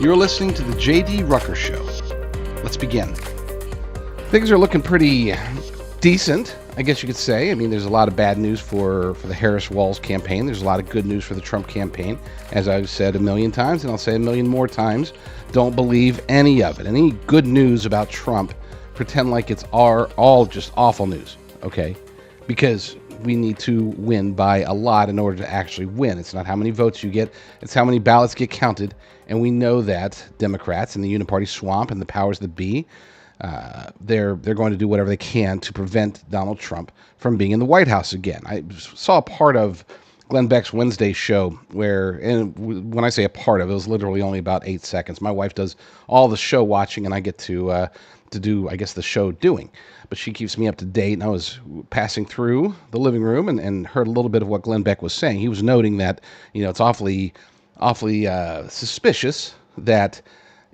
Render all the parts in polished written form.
You're listening to the JD Rucker Show. Let's begin. Things are looking pretty decent, I guess you could say. I mean, there's a lot of bad news for the Harris-Walz campaign. There's a lot of good news for the Trump campaign. As I've said a million times, and I'll say a million more times, don't believe any of it. Any good news about Trump, pretend like it's all just awful news, okay? Because we need to win by a lot in order to actually win. It's not how many votes you get, it's how many ballots get counted. And we know that Democrats and the uniparty swamp and the powers that be, they're going to do whatever they can to prevent Donald Trump from being in the White House again. I saw a part of Glenn Beck's Wednesday show where, and when I say a part of it, was literally only about 8 seconds. My wife does all the show watching, and I get to do, I guess, the show doing. But she keeps me up to date, and I was passing through the living room and heard a little bit of what Glenn Beck was saying. He was noting that, it's awfully suspicious that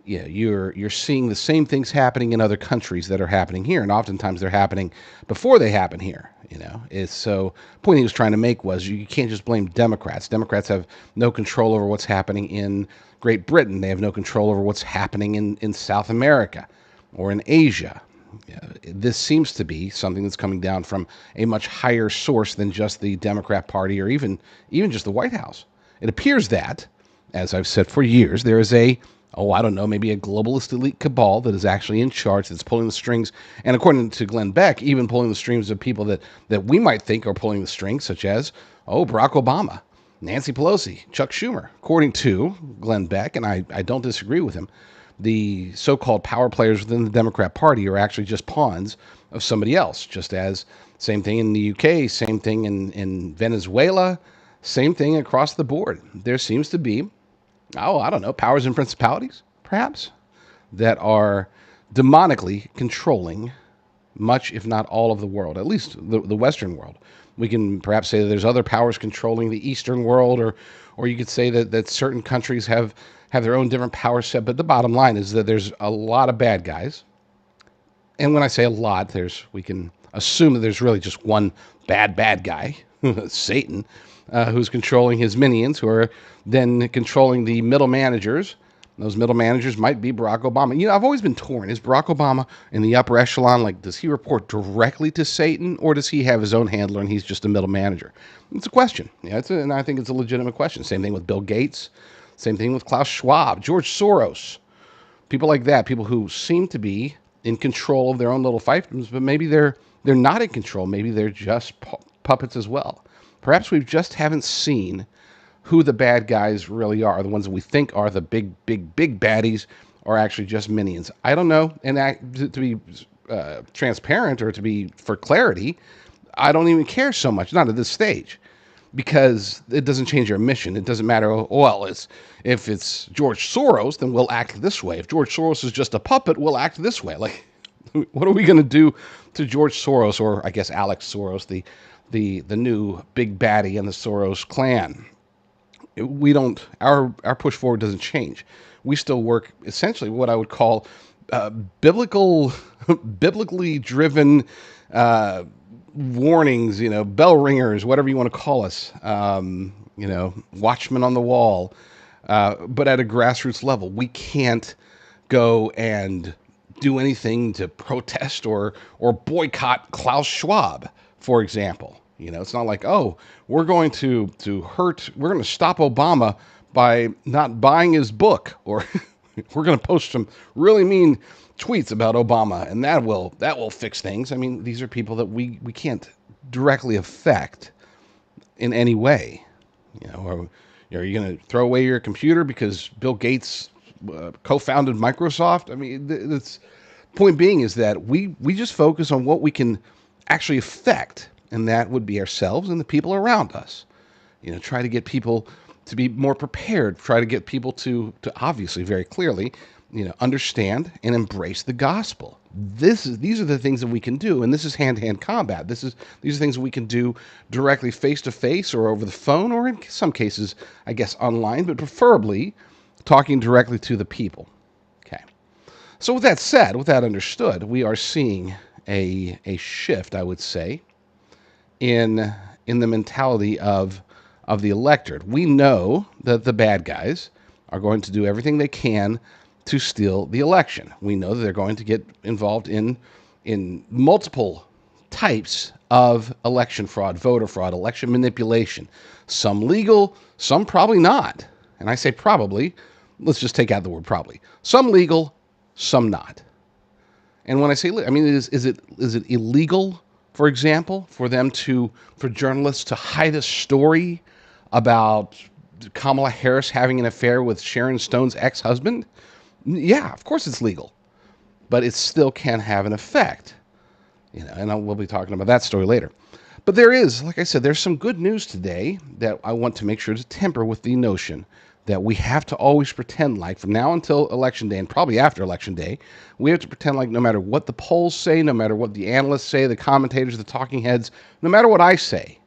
you're seeing the same things happening in other countries that are happening here, and oftentimes they're happening before they happen here. So the point he was trying to make was you can't just blame Democrats. Democrats have no control over what's happening in Great Britain. They have no control over what's happening in South America or in Asia. This seems to be something that's coming down from a much higher source than just the Democrat Party or even just the White House. It appears that, as I've said for years, there is maybe a globalist elite cabal that is actually in charge, that's pulling the strings, and according to Glenn Beck, even pulling the strings of people that we might think are pulling the strings, such as, Barack Obama, Nancy Pelosi, Chuck Schumer. According to Glenn Beck, and I don't disagree with him, the so-called power players within the Democrat Party are actually just pawns of somebody else, just as same thing in the UK, same thing in Venezuela, same thing across the board. There seems to be, powers and principalities, perhaps, that are demonically controlling much, if not all, of the world, at least the Western world. We can perhaps say that there's other powers controlling the Eastern world, or you could say that certain countries have their own different power set. But the bottom line is that there's a lot of bad guys. And when I say a lot, we can assume that there's really just one bad guy, Satan, who's controlling his minions, who are then controlling the middle managers. Those middle managers might be Barack Obama. I've always been torn. Is Barack Obama in the upper echelon? Like, does he report directly to Satan, or does he have his own handler and he's just a middle manager? It's a question. And I think it's a legitimate question. Same thing with Bill Gates. Same thing with Klaus Schwab, George Soros. People like that, people who seem to be in control of their own little fiefdoms, but maybe they're not in control. Maybe they're just puppets as well. Perhaps we just haven't seen who the bad guys really are. The ones that we think are the big baddies are actually just minions. I don't know. And to be transparent, or to be for clarity, I don't even care so much, not at this stage, because it doesn't change our mission. It doesn't matter, if it's George Soros, then we'll act this way. If George Soros is just a puppet, we'll act this way. Like, what are we going to do to George Soros, or I guess Alex Soros, the new big baddie in the Soros clan? Our push forward doesn't change. We still work essentially what I would call biblically driven warnings, bell ringers, whatever you want to call us, watchmen on the wall, but at a grassroots level. We can't go and do anything to protest or boycott Klaus Schwab, for example. It's not like, we're going to stop Obama by not buying his book, or we're going to post some really mean tweets about Obama, and that will fix things. I mean, these are people that we can't directly affect in any way. Or are you going to throw away your computer because Bill Gates co-founded Microsoft? I mean, the point being is that we just focus on what we can actually affect, and that would be ourselves and the people around us. Try to get people to be more prepared. Try to get people to obviously, very clearly, understand and embrace the gospel. These are the things that we can do, and this is hand-to-hand combat. These are things that we can do directly, face-to-face, or over the phone, or in some cases, I guess, online, but preferably talking directly to the people. Okay. So with that said, with that understood, we are seeing a shift, I would say, in the mentality of the electorate. We know that the bad guys are going to do everything they can to steal the election. We know that they're going to get involved in multiple types of election fraud, voter fraud, election manipulation. Some legal, some probably not. And I say probably, let's just take out the word probably. Some legal, some not. And when I say, I mean, is it illegal, for example, for journalists to hide a story about Kamala Harris having an affair with Sharon Stone's ex-husband? Yeah, of course it's legal, but it still can have an effect. And we'll be talking about that story later. But there is, like I said, there's some good news today that I want to make sure to temper with the notion that we have to always pretend like, from now until Election Day, and probably after Election Day, we have to pretend like no matter what the polls say, no matter what the analysts say, the commentators, the talking heads, no matter what I say,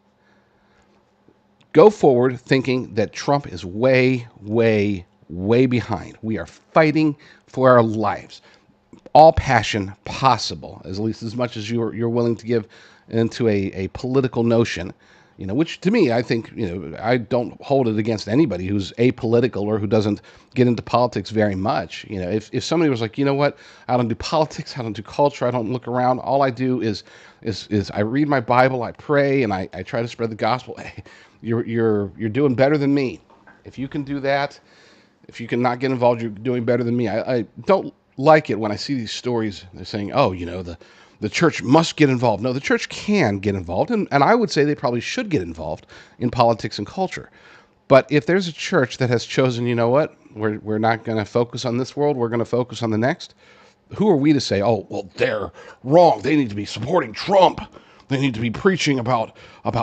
go forward thinking that Trump is way, way, way behind. We are fighting for our lives. All passion possible, at least as much as you're willing to give into a political notion, which to me, I think, I don't hold it against anybody who's apolitical or who doesn't get into politics very much. If somebody was like, you know what, I don't do politics, I don't do culture, I don't look around, all I do is I read my Bible, I pray, and I try to spread the gospel. Hey, you're doing better than me. If you can do that, if you can not get involved, you're doing better than me. I don't like it when I see these stories. They're saying, oh, the church must get involved. No, the church can get involved, and I would say they probably should get involved in politics and culture. But if there's a church that has chosen, you know what, we're not going to focus on this world, we're going to focus on the next, who are we to say, oh, well, they're wrong, they need to be supporting Trump, they need to be preaching about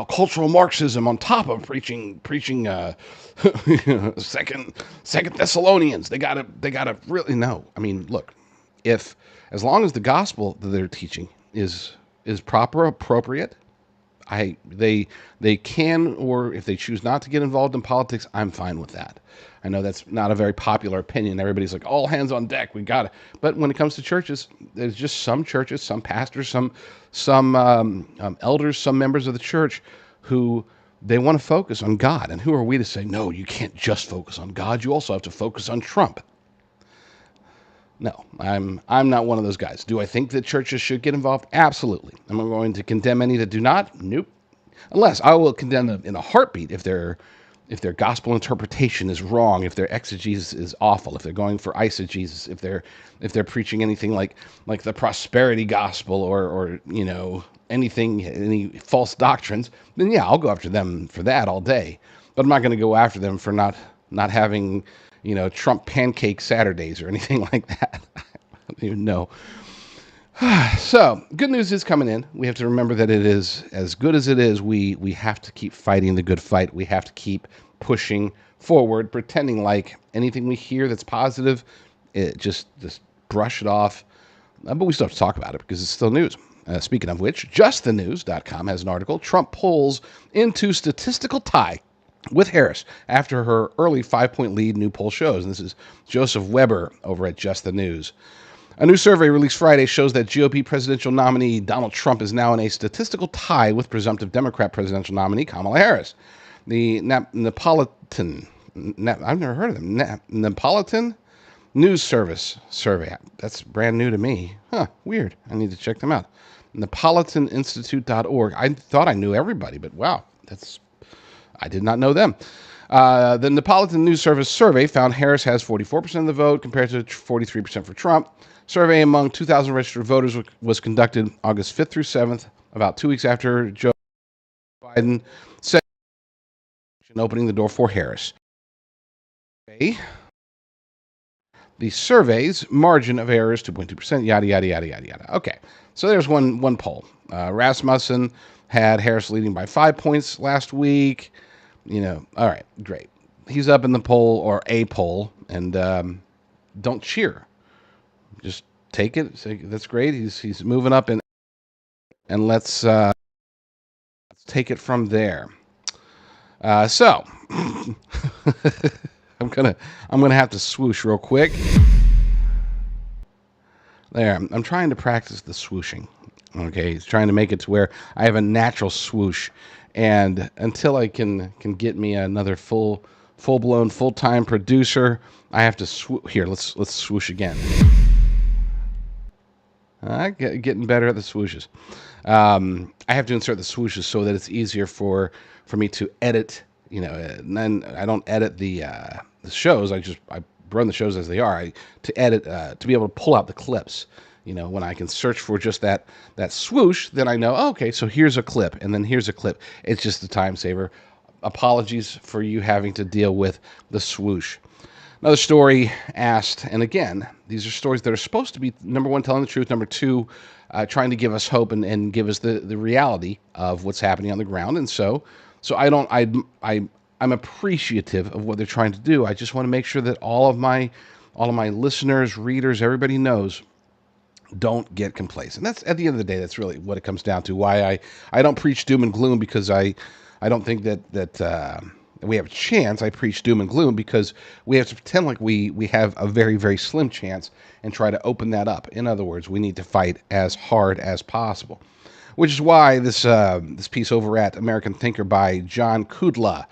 cultural Marxism on top of preaching Second Thessalonians. They gotta really know. I mean, look, as long as the gospel that they're teaching is proper, appropriate, they can, or if they choose not to get involved in politics, I'm fine with that. I know that's not a very popular opinion. Everybody's like, all hands on deck, we got it. But when it comes to churches, there's just some churches, some pastors, some elders, some members of the church who they want to focus on God. And who are we to say, no, you can't just focus on God. You also have to focus on Trump. No, I'm not one of those guys. Do I think that churches should get involved? Absolutely. Am I going to condemn any that do not? Nope. Unless I will condemn them in a heartbeat if their gospel interpretation is wrong, if their exegesis is awful, if they're going for eisegesis, if they're preaching anything like the prosperity gospel or anything, any false doctrines, then yeah, I'll go after them for that all day. But I'm not going to go after them for not having Trump pancake Saturdays or anything like that. I don't even know. So, good news is coming in. We have to remember that it is, as good as it is, we have to keep fighting the good fight. We have to keep pushing forward, pretending like anything we hear that's positive, just brush it off. But we still have to talk about it because it's still news. Speaking of which, justthenews.com has an article, Trump pulls into statistical tie with Harris after her early 5-point lead, new poll shows. And this is Joseph Weber over at Just the News. A new survey released Friday shows that GOP presidential nominee Donald Trump is now in a statistical tie with presumptive Democrat presidential nominee Kamala Harris. The Neapolitan, I've never heard of them, Neapolitan News Service survey. That's brand new to me. Huh, weird. I need to check them out. NeapolitanInstitute.org. I thought I knew everybody, but wow, I did not know them. The Neapolitan News Service survey found Harris has 44% of the vote compared to 43% for Trump. Survey among 2,000 registered voters was conducted August 5th through 7th, about 2 weeks after Joe Biden said opening the door for Harris. The survey's margin of error is 2.2%, yada, yada, yada, yada, yada. Okay, so there's one poll. Rasmussen had Harris leading by 5 points last week. All right, great. He's up in the poll, or a poll, and don't cheer. Just take it. Say, that's great. He's moving up, and let's take it from there. So I'm gonna have to swoosh real quick. There. I'm trying to practice the swooshing. Okay, he's trying to make it to where I have a natural swoosh, and until I can get me another full full blown, full time producer. I have to here. Let's swoosh again. Getting better at the swooshes. I have to insert the swooshes so that it's easier for me to edit. And then I don't edit the shows. I run the shows as they are. To edit to be able to pull out the clips. When I can search for just that swoosh, then I know, okay, so here's a clip, and then here's a clip. It's just a time saver. Apologies for you having to deal with the swoosh. Another story asked, and again, these are stories that are supposed to be, number one, telling the truth, number two, trying to give us hope and give us the reality of what's happening on the ground. And so I'm appreciative of what they're trying to do. I just want to make sure that all of my listeners, readers, everybody knows, don't get complacent. That's, at the end of the day, that's really what it comes down to. Why I don't preach doom and gloom, because I don't think that we have a chance. I preach doom and gloom because we have to pretend like we have a very, very slim chance and try to open that up. In other words, we need to fight as hard as possible, which is why this piece over at American Thinker by John Kudla,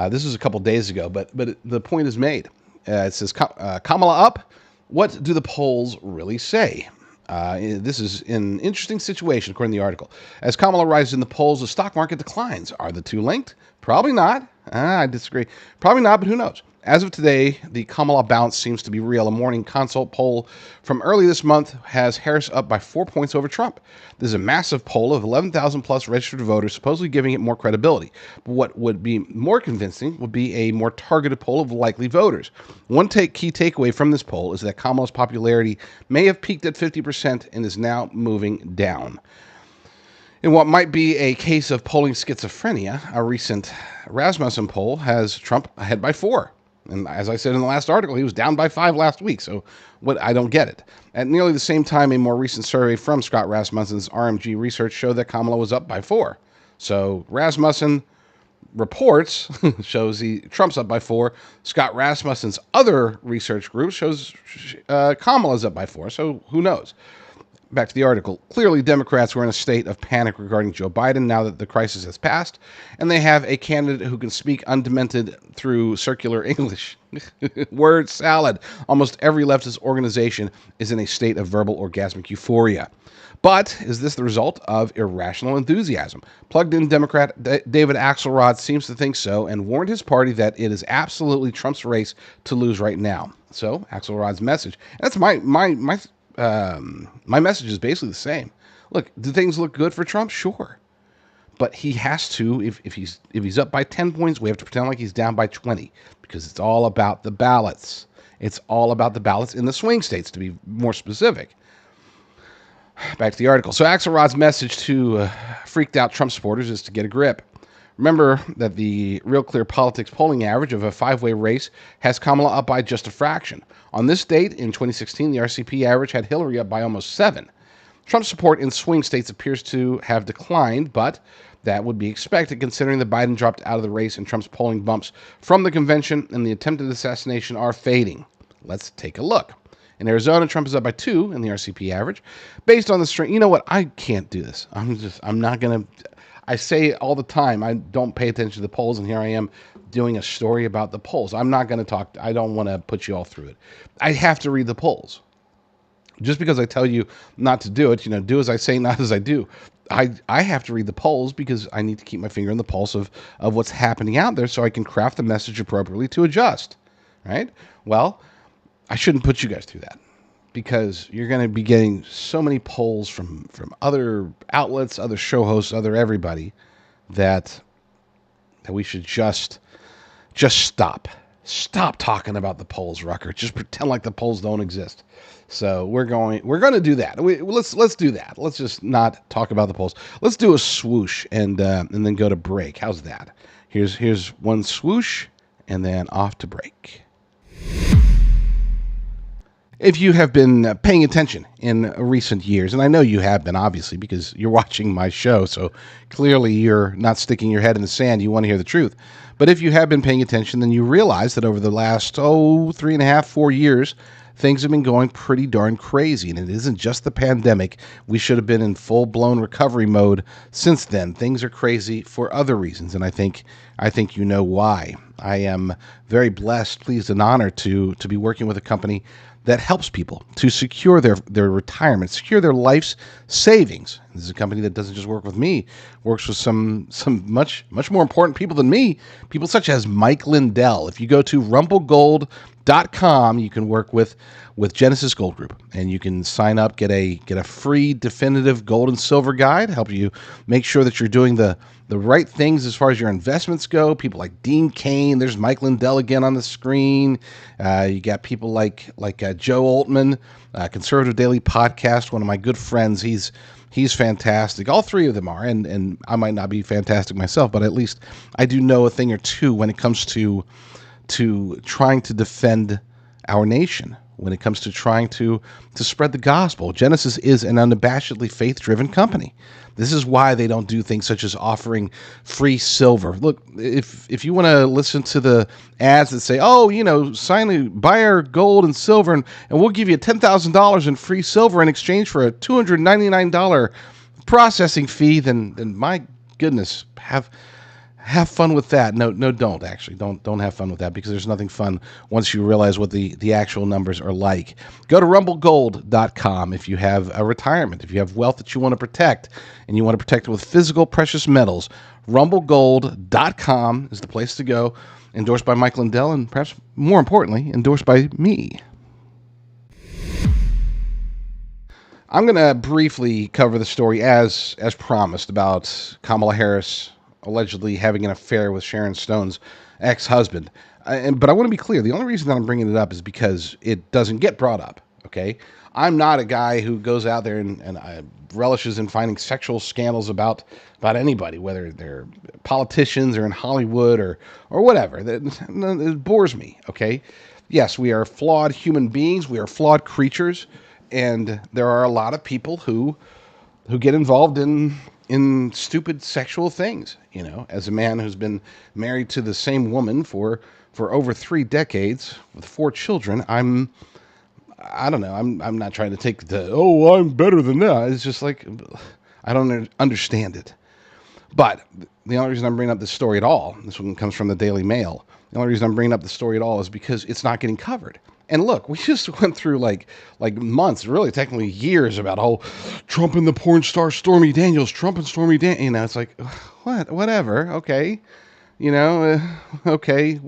this is a couple days ago, but the point is made. It says, Kamala up? What do the polls really say? This is an interesting situation, according to the article. As Kamala rises in the polls, the stock market declines. Are the two linked? Probably not. I disagree. Probably not, but who knows? As of today, the Kamala bounce seems to be real. A morning consult poll from early this month has Harris up by 4 points over Trump. This is a massive poll of 11,000 plus registered voters, supposedly giving it more credibility. But what would be more convincing would be a more targeted poll of likely voters. One key takeaway from this poll is that Kamala's popularity may have peaked at 50% and is now moving down. In what might be a case of polling schizophrenia, a recent Rasmussen poll has Trump ahead by 4. And as I said in the last article, he was down by 5 last week. So I don't get it. At nearly the same time, a more recent survey from Scott Rasmussen's RMG research showed that Kamala was up by 4. So Rasmussen reports shows Trump's up by 4. Scott Rasmussen's other research group shows Kamala's up by 4. So who knows? Back to the article. Clearly, Democrats were in a state of panic regarding Joe Biden now that the crisis has passed, and they have a candidate who can speak undemented through circular English. Word salad. Almost every leftist organization is in a state of verbal orgasmic euphoria. But is this the result of irrational enthusiasm? Plugged-in Democrat David Axelrod seems to think so and warned his party that it is absolutely Trump's race to lose right now. So, Axelrod's message. That's my message is basically the same. Look, do things look good for Trump? Sure. But he has to, if he's up by 10 points, we have to pretend like he's down by 20, because it's all about the ballots. It's all about the ballots in the swing states, to be more specific. Back to the article. So Axelrod's message to freaked out Trump supporters is to get a grip. Remember that the Real Clear Politics polling average of a 5-way race has Kamala up by just a fraction. On this date, in 2016, the RCP average had Hillary up by almost 7. Trump's support in swing states appears to have declined, but that would be expected considering that Biden dropped out of the race and Trump's polling bumps from the convention and the attempted assassination are fading. Let's take a look. In Arizona, Trump is up by 2 in the RCP average. Based on the strength, you know what? I can't do this. I'm not going to... I say all the time, I don't pay attention to the polls, and here I am doing a story about the polls. I'm not going to talk. I don't want to put you all through it. I have to read the polls. Just because I tell you not to do it, do as I say, not as I do. I have to read the polls because I need to keep my finger on the pulse of what's happening out there so I can craft the message appropriately to adjust, right? Well, I shouldn't put you guys through that, because you're going to be getting so many polls from other outlets, other show hosts, other everybody, that we should just stop. Stop talking about the polls, Rucker. Just pretend like the polls don't exist. So we're going to do that. Let's do that. Let's just not talk about the polls. Let's do a swoosh and then go to break. How's that? Here's one swoosh and then off to break. If you have been paying attention in recent years, and I know you have been, obviously, because you're watching my show, so clearly you're not sticking your head in the sand. You want to hear the truth. But if you have been paying attention, then you realize that over the last, 3.5, 4 years, things have been going pretty darn crazy, and it isn't just the pandemic. We should have been in full-blown recovery mode since then. Things are crazy for other reasons, and I think you know why. I am very blessed, pleased, and honored to be working with a company that helps people to secure their retirement, secure their life's savings. This is a company that doesn't just work with me, works with some much more important people than me, people such as Mike Lindell. If you go to rumblegold.com, you can work with Genesis Gold Group, and you can sign up, get a free definitive gold and silver guide, help you make sure that you're doing the right things as far as your investments go. People like Dean Cain, there's Mike Lindell again on the screen. You got people like Joe Altman, Conservative Daily Podcast, one of my good friends. He's fantastic. All three of them are, and I might not be fantastic myself, but at least I do know a thing or two when it comes to trying to defend our nation, when it comes to trying to spread the gospel. Genesis is an unabashedly faith-driven company. This is why they don't do things such as offering free silver. Look, if you want to listen to the ads that say, buy our gold and silver, and we'll give you $10,000 in free silver in exchange for a $299 processing fee, then my goodness, have fun with that. No, don't actually. Don't have fun with that, because there's nothing fun once you realize what the actual numbers are like. Go to rumblegold.com if you have a retirement, if you have wealth that you want to protect, and you want to protect it with physical precious metals. Rumblegold.com is the place to go. Endorsed by Mike Lindell, and perhaps more importantly, endorsed by me. I'm going to briefly cover the story as promised about Kamala Harris allegedly having an affair with Sharon Stone's ex-husband. But I want to be clear. The only reason that I'm bringing it up is because it doesn't get brought up, okay? I'm not a guy who goes out there and relishes in finding sexual scandals about anybody, whether they're politicians or in Hollywood or whatever. It bores me, okay? Yes, we are flawed human beings. We are flawed creatures. And there are a lot of people who get involved in stupid sexual things. As a man who's been married to the same woman for over 3 decades with 4 children, I don't know. I'm not trying to take I'm better than that. It's just like, I don't understand it. But the only reason I'm bringing up this story at all, this one comes from the Daily Mail. The only reason I'm bringing up the story at all is because it's not getting covered. And look, we just went through like months, really technically years, about Trump and the porn star Stormy Daniels, Trump and Stormy Daniels. It's like, whatever, okay, okay,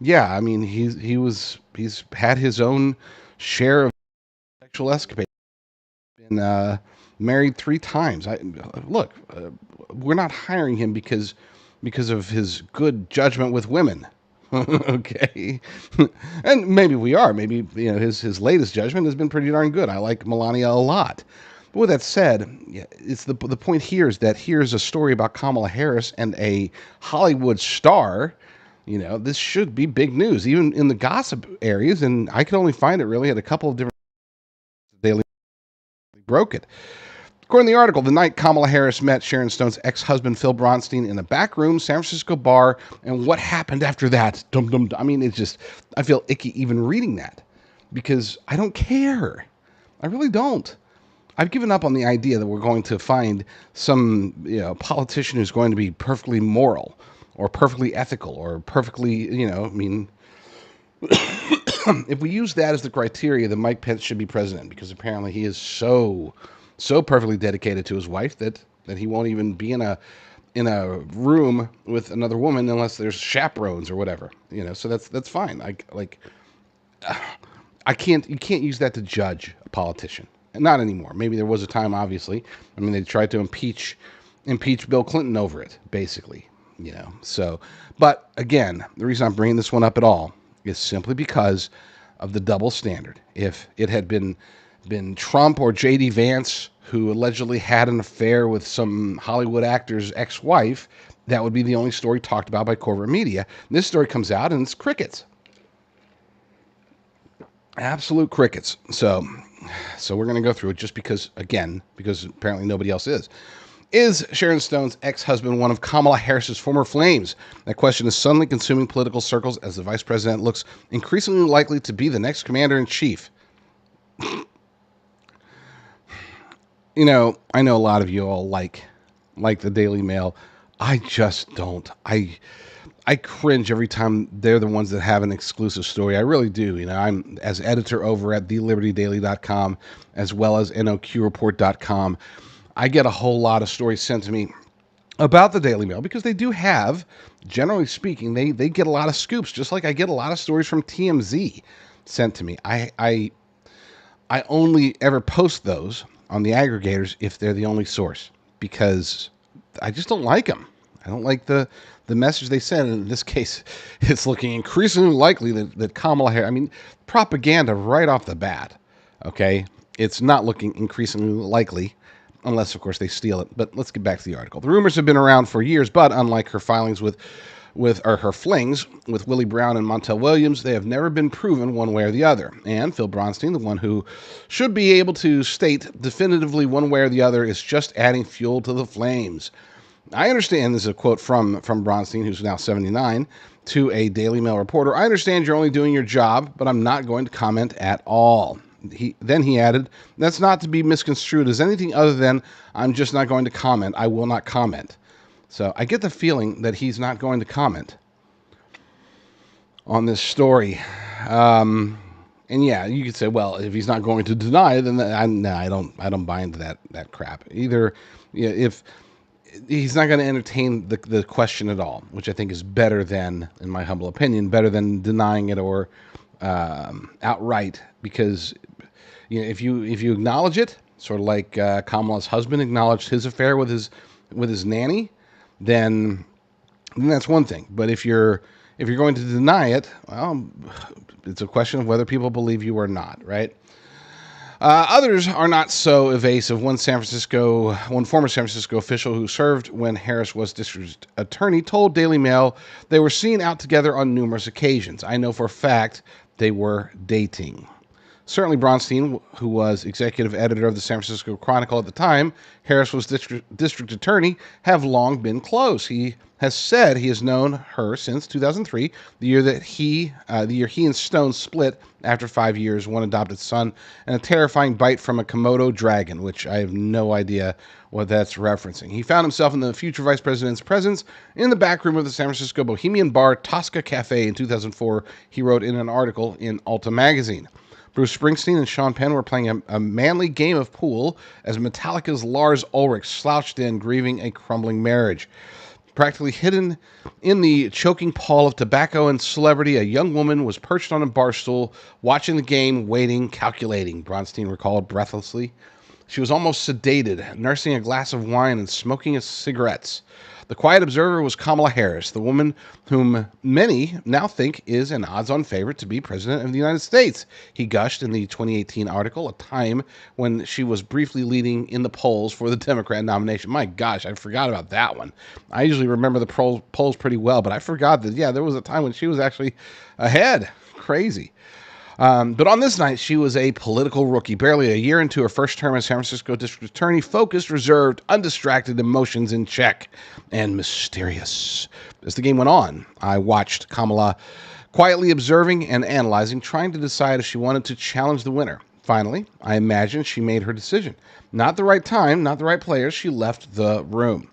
yeah. I mean, he's had his own share of sexual escapades. Been married 3 times. We're not hiring him because of his good judgment with women. Okay. And maybe we are. Maybe his latest judgment has been pretty darn good. I like Melania a lot. But with that said, it's the point here is that here's a story about Kamala Harris and a Hollywood star. This should be big news, even in the gossip areas, and I could only find it really at a couple of different daily broke it. According to the article, the night Kamala Harris met Sharon Stone's ex-husband Phil Bronstein in a back room San Francisco bar, and what happened after that? Dum dum. I mean, it's just, I feel icky even reading that, because I don't care. I really don't. I've given up on the idea that we're going to find some politician who's going to be perfectly moral or perfectly ethical or perfectly, if we use that as the criteria, then Mike Pence should be president, because apparently he is so perfectly dedicated to his wife that he won't even be in a room with another woman unless there's chaperones or whatever. So that's fine. You can't use that to judge a politician. Not anymore. Maybe there was a time, obviously. I mean, they tried to impeach Bill Clinton over it, basically. So, but again, the reason I'm bringing this one up at all is simply because of the double standard. If it had been Trump or JD Vance who allegedly had an affair with some Hollywood actor's ex-wife, that would be the only story talked about by corporate media. This story comes out and it's crickets. Absolute crickets. So we're going to go through it just because apparently nobody else is. Is Sharon Stone's ex-husband one of Kamala Harris's former flames? That question is suddenly consuming political circles as the vice president looks increasingly likely to be the next commander-in-chief. You know, I know a lot of you all like the Daily Mail. I just don't. I cringe every time they're the ones that have an exclusive story. I really do. You know, I'm as editor over at thelibertydaily.com as well as noqreport.com. I get a whole lot of stories sent to me about the Daily Mail because they do have, generally speaking, they get a lot of scoops, just like I get a lot of stories from TMZ sent to me. I only ever post those on the aggregators if they're the only source because I just don't like them. I don't like the message they send. In this case, it's looking increasingly likely that Kamala Harris, I mean, propaganda right off the bat, okay? It's not looking increasingly likely unless, of course, they steal it. But let's get back to the article. The rumors have been around for years, but unlike her filings or her flings with Willie Brown and Montel Williams, they have never been proven one way or the other. And Phil Bronstein, the one who should be able to state definitively one way or the other, is just adding fuel to the flames. I understand, this is a quote from Bronstein, who's now 79, to a Daily Mail reporter. I understand you're only doing your job, but I'm not going to comment at all. Then he added, that's not to be misconstrued as anything other than I'm just not going to comment. I will not comment. So I get the feeling that he's not going to comment on this story. And yeah, you could say, well, if he's not going to deny, then I don't buy into that crap. Either, yeah, if he's not going to entertain the question at all, which I think is better than, in my humble opinion, better than denying it or outright. Because if you acknowledge it, sort of like Kamala's husband acknowledged his affair with his nanny, then that's one thing. But if you're going to deny it, well, it's a question of whether people believe you or not, right? Others are not so evasive. One former San Francisco official who served when Harris was district attorney told Daily Mail they were seen out together on numerous occasions. I know for a fact they were dating. Certainly Bronstein, who was executive editor of the San Francisco Chronicle at the time, Harris was district attorney, have long been close. He has said he has known her since 2003, the year he and Stone split after 5 years, one adopted son, and a terrifying bite from a Komodo dragon, which I have no idea what that's referencing. He found himself in the future vice president's presence in the back room of the San Francisco bohemian bar Tosca Cafe in 2004, he wrote in an article in Alta magazine. Bruce Springsteen and Sean Penn were playing a manly game of pool as Metallica's Lars Ulrich slouched in, grieving a crumbling marriage. Practically hidden in the choking pall of tobacco and celebrity, a young woman was perched on a bar stool, watching the game, waiting, calculating, Bronstein recalled breathlessly. She was almost sedated, nursing a glass of wine and smoking cigarettes. The quiet observer was Kamala Harris, the woman whom many now think is an odds-on favorite to be president of the United States. He gushed in the 2018 article, a time when she was briefly leading in the polls for the Democrat nomination. My gosh, I forgot about that one. I usually remember the polls pretty well, but I forgot that, yeah, there was a time when she was actually ahead. Crazy. But on this night, she was a political rookie, barely a year into her first term as San Francisco district attorney, focused, reserved, undistracted, emotions in check, and mysterious. As the game went on, I watched Kamala quietly observing and analyzing, trying to decide if she wanted to challenge the winner. Finally, I imagine she made her decision. Not the right time, not the right players, she left the room.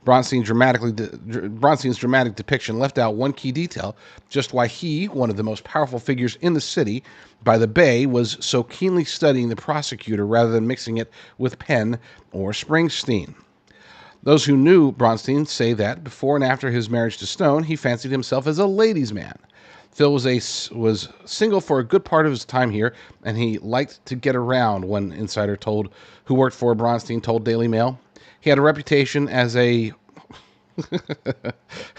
Bronstein's dramatic depiction left out one key detail, just why he, one of the most powerful figures in the city by the Bay, was so keenly studying the prosecutor rather than mixing it with Penn or Springsteen. Those who knew Bronstein say that before and after his marriage to Stone, he fancied himself as a ladies' man. Phil was single for a good part of his time here, and he liked to get around, one insider who worked for Bronstein told Daily Mail. He had a reputation as a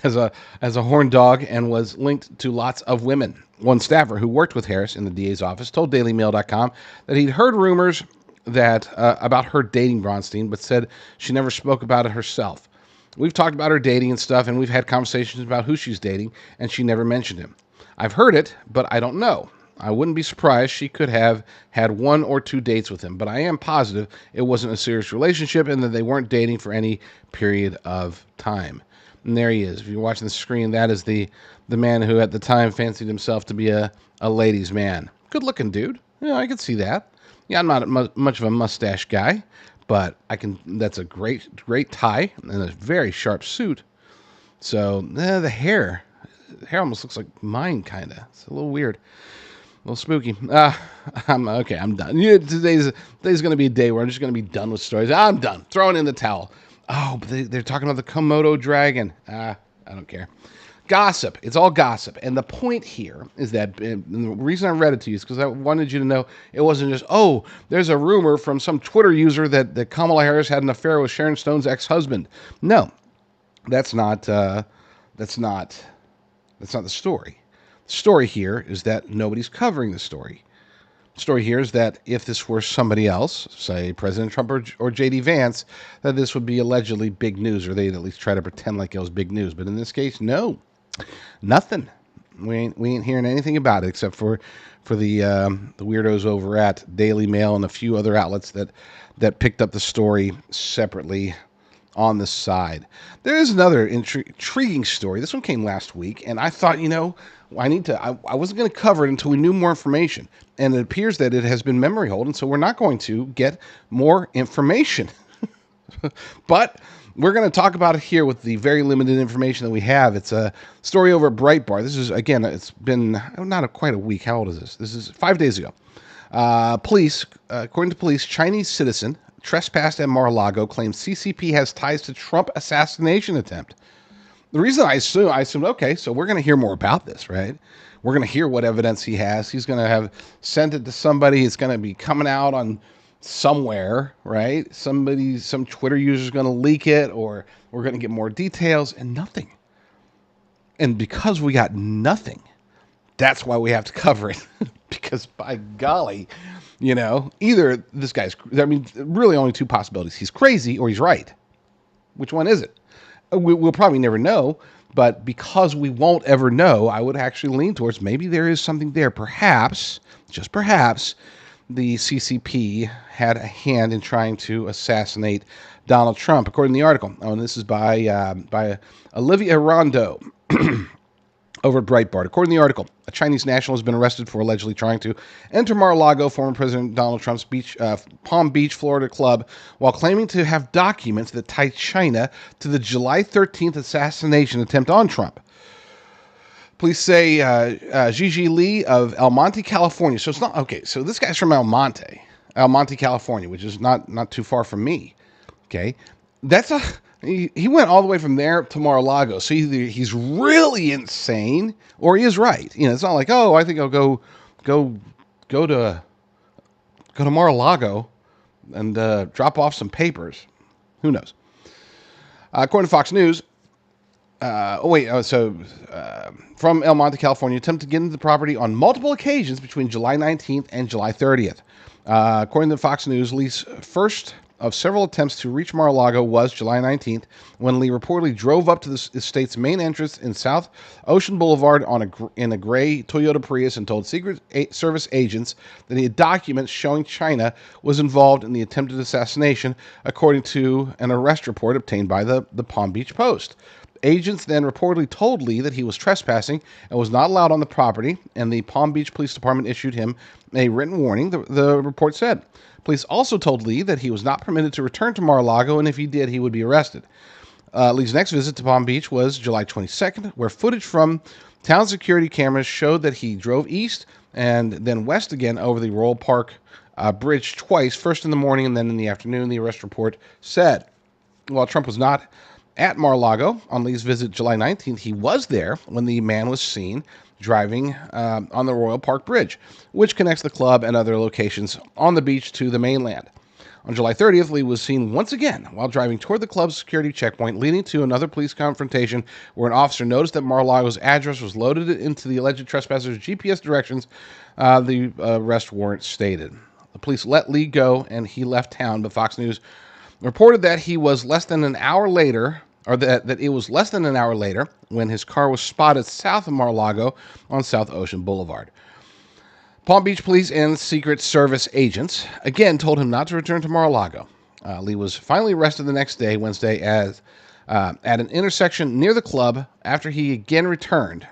as a horn dog and was linked to lots of women. One staffer who worked with Harris in the DA's office told DailyMail.com that he'd heard rumors about her dating Bronstein, but said she never spoke about it herself. We've talked about her dating and stuff, and we've had conversations about who she's dating, and she never mentioned him. I've heard it, but I don't know. I wouldn't be surprised she could have had 1 or 2 dates with him, but I am positive it wasn't a serious relationship and that they weren't dating for any period of time. And there he is. If you're watching the screen, that is the man who at the time fancied himself to be a ladies' man. Good looking dude. Yeah, I could see that. Yeah, I'm not much of a mustache guy, but I can. That's a great tie and a very sharp suit. So the hair almost looks like mine, kind of. It's a little weird, a little spooky. I'm okay. I'm done. Today's going to be a day where I'm just going to be done with stories. I'm done. Throwing in the towel. Oh, but they're talking about the Komodo dragon. I don't care. Gossip. It's all gossip. And the point here is that, and the reason I read it to you is because I wanted you to know it wasn't just, oh, there's a rumor from some Twitter user that Kamala Harris had an affair with Sharon Stone's ex-husband. No, that's not the story. The story here is that nobody's covering the story. The story here is that if this were somebody else, say President Trump or JD Vance, that this would be allegedly big news, or they'd at least try to pretend like it was big news. But in this case, no. Nothing. We ain't hearing anything about it except for the weirdos over at Daily Mail and a few other outlets that picked up the story separately on the side. There is another intriguing story. This one came last week, and I thought, I wasn't going to cover it until we knew more information. And it appears that it has been memory hold, and so we're not going to get more information. But we're going to talk about it here with the very limited information that we have. It's a story over at Breitbart. This is, again, it's been not quite a week. How old is this? This is 5 days ago. Police, according to police, Chinese citizen trespassed at Mar-a-Lago claims CCP has ties to Trump assassination attempt. The reason I assumed, okay, so we're going to hear more about this, right? We're going to hear what evidence he has. He's going to have sent it to somebody. It's going to be coming out on somewhere, right? Some Twitter user is going to leak it, or we're going to get more details, and nothing. And because we got nothing, that's why we have to cover it. Because by golly, either this guy's, really only two possibilities. He's crazy or he's right. Which one is it? We'll probably never know, but because we won't ever know, I would actually lean towards maybe there is something there. Perhaps, just perhaps, the CCP had a hand in trying to assassinate Donald Trump, according to the article. Oh, and this is by Olivia Rondo over at Breitbart. According to the article, a Chinese national has been arrested for allegedly trying to enter Mar-a-Lago, former President Donald Trump's Palm Beach, Florida club, while claiming to have documents that tie China to the July 13th assassination attempt on Trump. Police say Gigi Lee of El Monte, California. So it's not okay. So this guy's from El Monte, California, which is not too far from me. Okay, he went all the way from there to Mar-a-Lago. So either he's really insane or he is right. It's not like, oh, I think I'll go to Mar-a-Lago and drop off some papers. Who knows? According to Fox News. From El Monte, California, attempted to get into the property on multiple occasions between July 19th and July 30th. According to Fox News, Lee's first of several attempts to reach Mar-a-Lago was July 19th, when Lee reportedly drove up to the state's main entrance in South Ocean Boulevard in a gray Toyota Prius and told Secret Service agents that he had documents showing China was involved in the attempted assassination, according to an arrest report obtained by the Palm Beach Post. Agents then reportedly told Lee that he was trespassing and was not allowed on the property, and the Palm Beach Police Department issued him a written warning, the report said. Police also told Lee that he was not permitted to return to Mar-a-Lago, and if he did, he would be arrested. Lee's next visit to Palm Beach was July 22nd, where footage from town security cameras showed that he drove east and then west again over the Royal Park Bridge twice, first in the morning and then in the afternoon, the arrest report said. While Trump was not at Mar-a-Lago on Lee's visit July 19th, he was there when the man was seen driving on the Royal Park Bridge, which connects the club and other locations on the beach to the mainland. On July 30th, Lee was seen once again while driving toward the club's security checkpoint, leading to another police confrontation where an officer noticed that Mar-a-Lago's address was loaded into the alleged trespasser's GPS directions, the arrest warrant stated. The police let Lee go and he left town, but Fox News reported that he was less than an hour later, or that it was less than an hour later when his car was spotted south of Mar-a-Lago on South Ocean Boulevard. Palm Beach police and Secret Service agents again told him not to return to Mar-a-Lago. Lee was finally arrested the next day, Wednesday, at an intersection near the club after he again returned.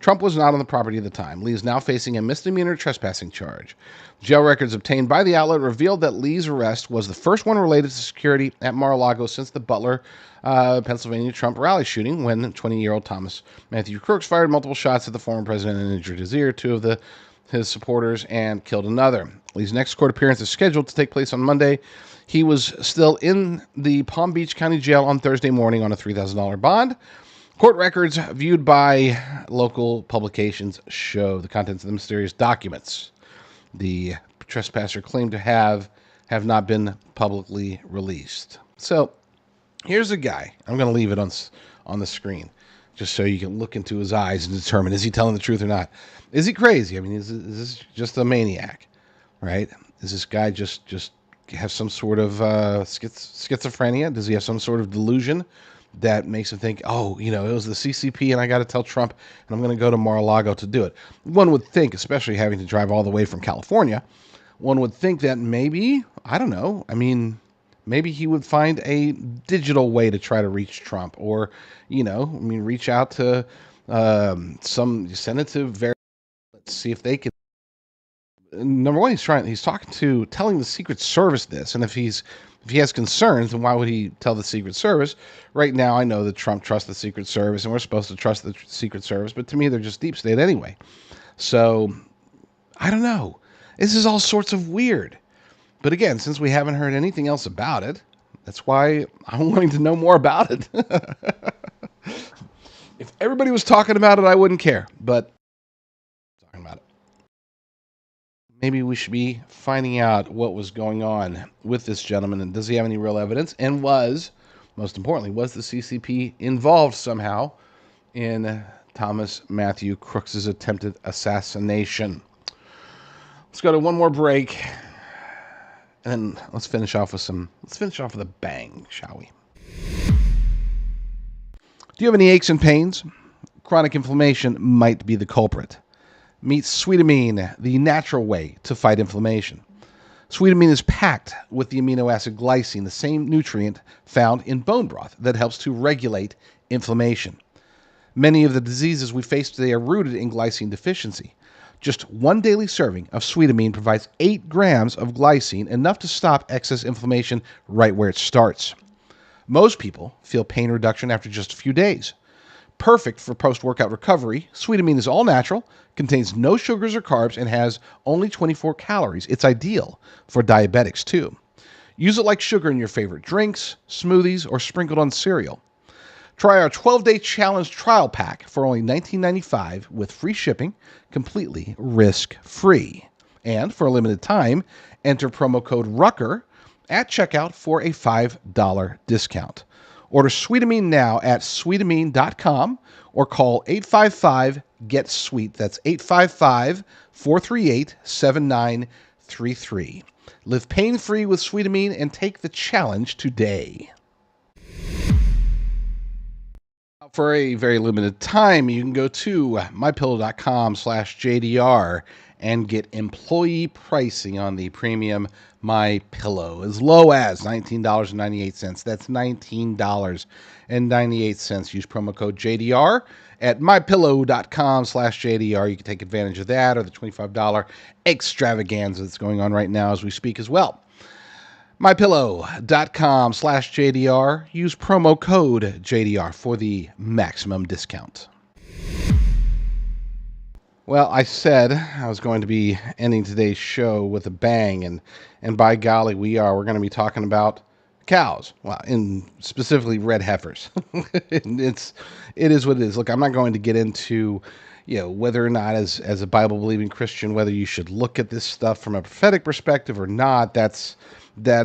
Trump was not on the property at the time. Lee is now facing a misdemeanor trespassing charge. Jail records obtained by the outlet revealed that Lee's arrest was the first one related to security at Mar-a-Lago since the Butler, Pennsylvania Trump rally shooting, when 20-year-old Thomas Matthew Crooks fired multiple shots at the former president and injured his ear, two of his supporters, and killed another. Lee's next court appearance is scheduled to take place on Monday. He was still in the Palm Beach County Jail on Thursday morning on a $3,000 bond. Court records viewed by local publications show the contents of the mysterious documents the trespasser claimed to have not been publicly released. So here's a guy. I'm going to leave it on the screen just so you can look into his eyes and determine, is he telling the truth or not? Is he crazy? I mean, is this just a maniac, right? Is this guy just have some sort of schizophrenia? Does he have some sort of delusion that makes him think, oh, it was the CCP and I got to tell Trump and I'm going to go to Mar-a-Lago to do it? One would think, especially having to drive all the way from California, one would think that maybe, I don't know, maybe he would find a digital way to try to reach Trump, or, reach out to send it to let's see if they can. Number one, he's telling the Secret Service this, and if he has concerns, then why would he tell the Secret Service? Right now, I know that Trump trusts the Secret Service, and we're supposed to trust the Secret Service, but to me, they're just deep state anyway. So, I don't know. This is all sorts of weird. But again, since we haven't heard anything else about it, that's why I'm wanting to know more about it. If everybody was talking about it, I wouldn't care, but talking about it. Maybe we should be finding out what was going on with this gentleman, and does he have any real evidence? And most importantly, was the CCP involved somehow in Thomas Matthew Crooks' attempted assassination? Let's go to one more break, and then let's finish off with a bang, shall we? Do you have any aches and pains? Chronic inflammation might be the culprit. Meet Sweetamine, the natural way to fight inflammation. Sweetamine is packed with the amino acid glycine, the same nutrient found in bone broth that helps to regulate inflammation. Many of the diseases we face today are rooted in glycine deficiency. Just one daily serving of Sweetamine provides 8 grams of glycine, enough to stop excess inflammation right where it starts. Most people feel pain reduction after just a few days. Perfect for post-workout recovery, Sweetamine is all natural, contains no sugars or carbs, and has only 24 calories. It's ideal for diabetics, too. Use it like sugar in your favorite drinks, smoothies, or sprinkled on cereal. Try our 12-day challenge trial pack for only $19.95 with free shipping, completely risk-free. And for a limited time, enter promo code RUCKER at checkout for a $5 discount. Order Sweetamine now at sweetamine.com or call 855-GET-SWEET. That's 855-438-7933. Live pain-free with Sweetamine and take the challenge today. For a very limited time, you can go to mypillow.com/JDR and get employee pricing on the premium MyPillow as low as $19.98. That's $19.98. Use promo code JDR at mypillow.com/JDR. You can take advantage of that, or the $25 extravaganza that's going on right now as we speak as well. mypillow.com/JDR. Use promo code JDR for the maximum discount. Well, I said I was going to be ending today's show with a bang, and by golly, we are. We're going to be talking about cows, well, and specifically red heifers. It is what it is. Look, I'm not going to get into, whether or not as a Bible-believing Christian, whether you should look at this stuff from a prophetic perspective or not. That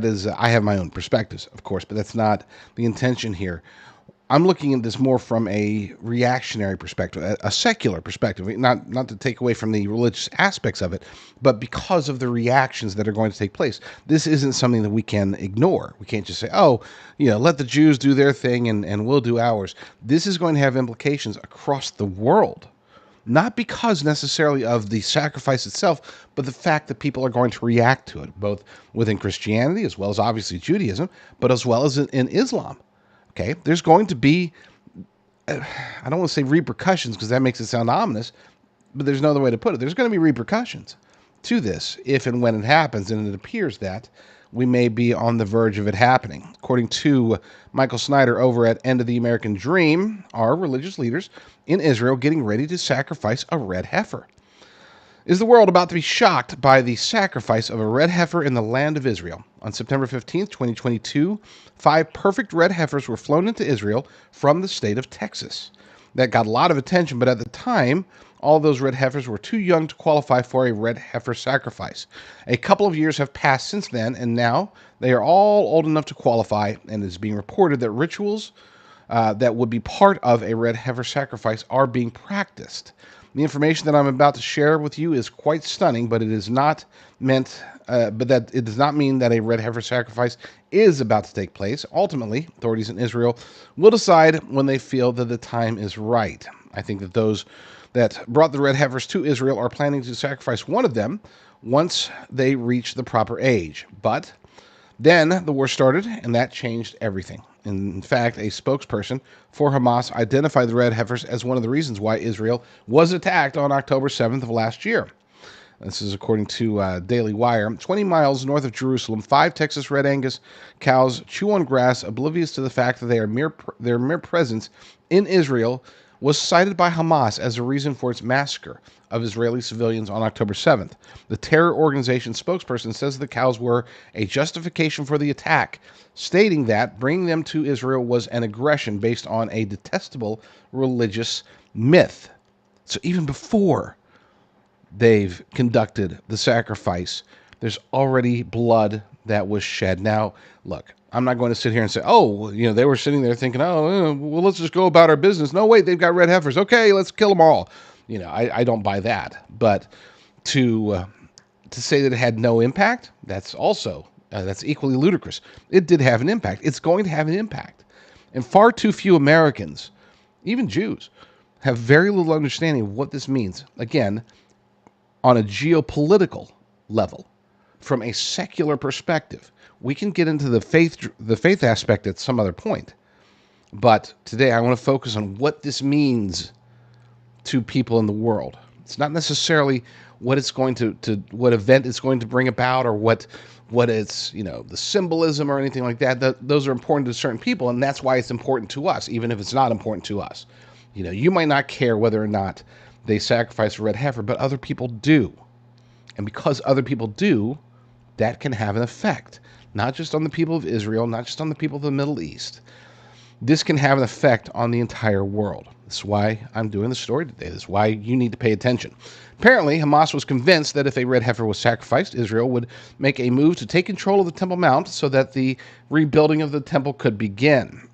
is, I have my own perspectives, of course, but that's not the intention here. I'm looking at this more from a reactionary perspective, a secular perspective, not to take away from the religious aspects of it, but because of the reactions that are going to take place. This isn't something that we can ignore. We can't just say, let the Jews do their thing and we'll do ours. This is going to have implications across the world. not because necessarily of the sacrifice itself, but the fact that people are going to react to it, both within Christianity as well as obviously Judaism, but as well as in Islam. Okay, there's going to be, I don't want to say repercussions because that makes it sound ominous, but there's no other way to put it. There's going to be repercussions to this if and when it happens, and it appears that we may be on the verge of it happening. According to Michael Snyder over at End of the American Dream, are religious leaders in Israel getting ready to sacrifice a red heifer? Is the world about to be shocked by the sacrifice of a red heifer in the land of Israel? On September 15th, 2022, 5 perfect red heifers were flown into Israel from the state of Texas. That got a lot of attention, but at the time, all those red heifers were too young to qualify for a red heifer sacrifice. A couple of years have passed since then, and now they are all old enough to qualify, and it is being reported that rituals that would be part of a red heifer sacrifice are being practiced. The information that I'm about to share with you is quite stunning, but it is not meant, but that it does not mean that a red heifer sacrifice is about to take place. Ultimately, authorities in Israel will decide when they feel that the time is right. I think that those that brought the red heifers to Israel are planning to sacrifice one of them once they reach the proper age. But then the war started, and that changed everything. In fact, a spokesperson for Hamas identified the red heifers as one of the reasons why Israel was attacked on October 7th of last year. This is according to Daily Wire. 20 miles north of Jerusalem, 5 Texas Red Angus cows chew on grass, oblivious to the fact that their mere presence in Israel was cited by Hamas as a reason for its massacre of Israeli civilians on October 7th. The terror organization spokesperson says the cows were a justification for the attack, stating that bringing them to Israel was an aggression based on a detestable religious myth. So even before they've conducted the sacrifice, there's already blood that was shed. Now, look, I'm not going to sit here and say, oh, they were sitting there thinking, oh, well, let's just go about our business. No, wait, they've got red heifers. Okay, let's kill them all. I don't buy that. But to say that it had no impact, that's also, that's equally ludicrous. It did have an impact. It's going to have an impact. And far too few Americans, even Jews, have very little understanding of what this means. Again, on a geopolitical level, from a secular perspective. We can get into the faith aspect at some other point. But today I want to focus on what this means to people in the world. It's not necessarily what it's going to what event it's going to bring about, or what it's, the symbolism or anything like that. Those are important to certain people, and that's why it's important to us, even if it's not important to us. You might not care whether or not they sacrifice a red heifer, but other people do. And because other people do, that can have an effect, not just on the people of Israel, not just on the people of the Middle East. This can have an effect on the entire world. That's why I'm doing the story today. That's why you need to pay attention. Apparently, Hamas was convinced that if a red heifer was sacrificed, Israel would make a move to take control of the Temple Mount so that the rebuilding of the temple could begin.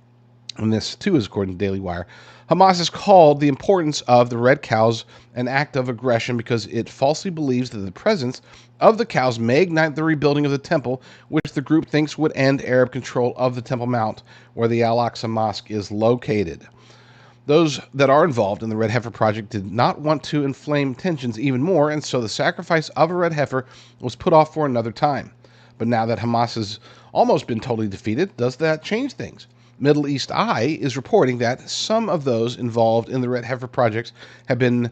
And this, too, is according to Daily Wire. Hamas has called the importance of the red cows an act of aggression because it falsely believes that the presence of the cows may ignite the rebuilding of the temple, which the group thinks would end Arab control of the Temple Mount, where the Al-Aqsa Mosque is located. Those that are involved in the Red Heifer Project did not want to inflame tensions even more, and so the sacrifice of a red heifer was put off for another time. But now that Hamas has almost been totally defeated, does that change things? Middle East Eye is reporting that some of those involved in the Red Heifer projects have been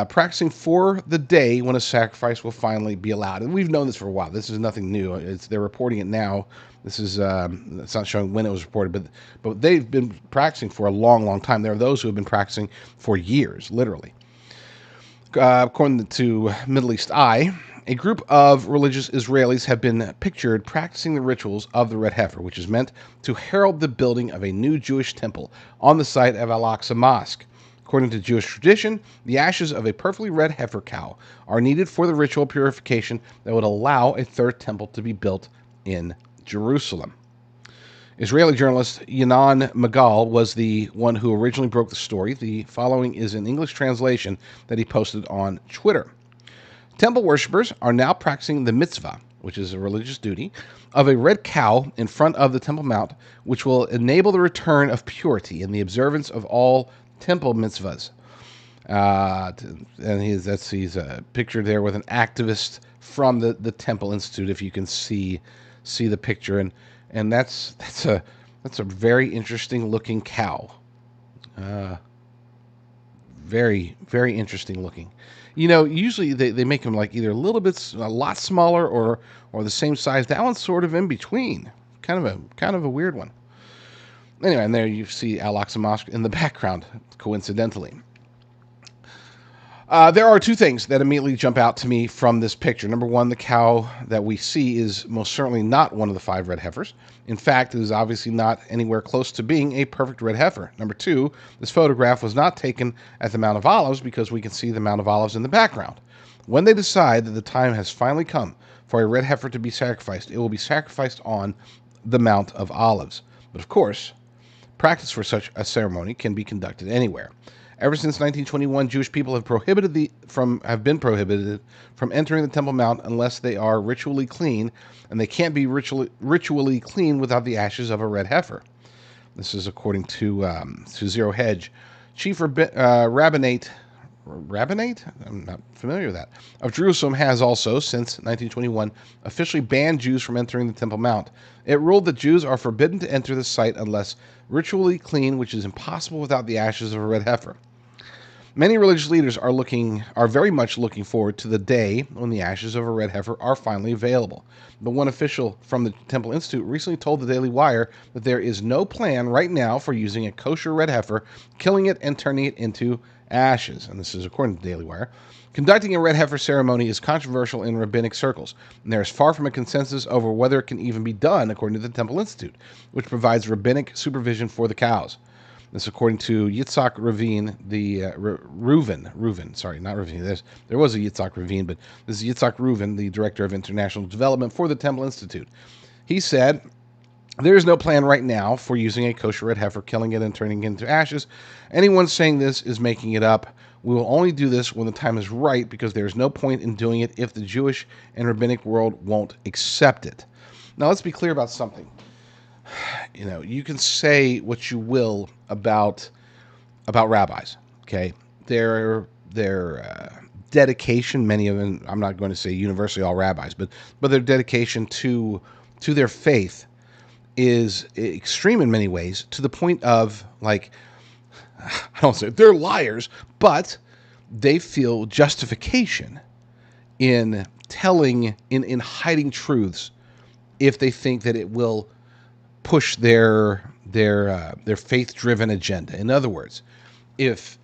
practicing for the day when a sacrifice will finally be allowed. And we've known this for a while. This is nothing new. They're reporting it now. This is it's not showing when it was reported, but they've been practicing for a long, long time. There are those who have been practicing for years, literally. According to Middle East Eye, a group of religious Israelis have been pictured practicing the rituals of the red heifer, which is meant to herald the building of a new Jewish temple on the site of Al-Aqsa Mosque. According to Jewish tradition, the ashes of a perfectly red heifer cow are needed for the ritual purification that would allow a third temple to be built in Jerusalem. Israeli journalist Yanan Magal was the one who originally broke the story. The following is an English translation that he posted on Twitter. Temple worshippers are now practicing the mitzvah, which is a religious duty, of a red cow in front of the Temple Mount, which will enable the return of purity and the observance of all temple mitzvahs. He's pictured there with an activist from the Temple Institute. If you can see the picture, and that's a very interesting looking cow. Very, very interesting looking. Usually they make them like either a lot smaller or the same size. That one's sort of in between. Kind of a weird one. Anyway, and there you see Al-Aqsa Mosque in the background, coincidentally. There are two things that immediately jump out to me from this picture. Number one, the cow that we see is most certainly not one of the 5 red heifers. In fact, it is obviously not anywhere close to being a perfect red heifer. Number two, this photograph was not taken at the Mount of Olives because we can see the Mount of Olives in the background. When they decide that the time has finally come for a red heifer to be sacrificed, it will be sacrificed on the Mount of Olives. But of course, practice for such a ceremony can be conducted anywhere. Ever since 1921, Jewish people have been prohibited from entering the Temple Mount unless they are ritually clean, and they can't be ritually clean without the ashes of a red heifer. This is according to Zero Hedge. Chief Rabbinate, I'm not familiar with that, of Jerusalem has also, since 1921, officially banned Jews from entering the Temple Mount. It ruled that Jews are forbidden to enter the site unless ritually clean, which is impossible without the ashes of a red heifer. Many religious leaders are very much looking forward to the day when the ashes of a red heifer are finally available. But one official from the Temple Institute recently told the Daily Wire that there is no plan right now for using a kosher red heifer, killing it, and turning it into ashes. And this is according to the Daily Wire. Conducting a red heifer ceremony is controversial in rabbinic circles, and there is far from a consensus over whether it can even be done, according to the Temple Institute, which provides rabbinic supervision for the cows. This, according to Yitzhak Ravin, there was a Yitzhak Ravin, but this is Yitzhak Reuven, the Director of International Development for the Temple Institute. He said, there is no plan right now for using a kosher red heifer, killing it, and turning it into ashes. Anyone saying this is making it up. We will only do this when the time is right, because there is no point in doing it if the Jewish and rabbinic world won't accept it. Now, let's be clear about something. You can say what you will about rabbis, okay? Their dedication, many of them, I'm not going to say universally all rabbis, but their dedication to their faith is extreme in many ways, to the point of, like, I don't say they're liars, but they feel justification in hiding truths if they think that it will push their faith-driven agenda. In other words, if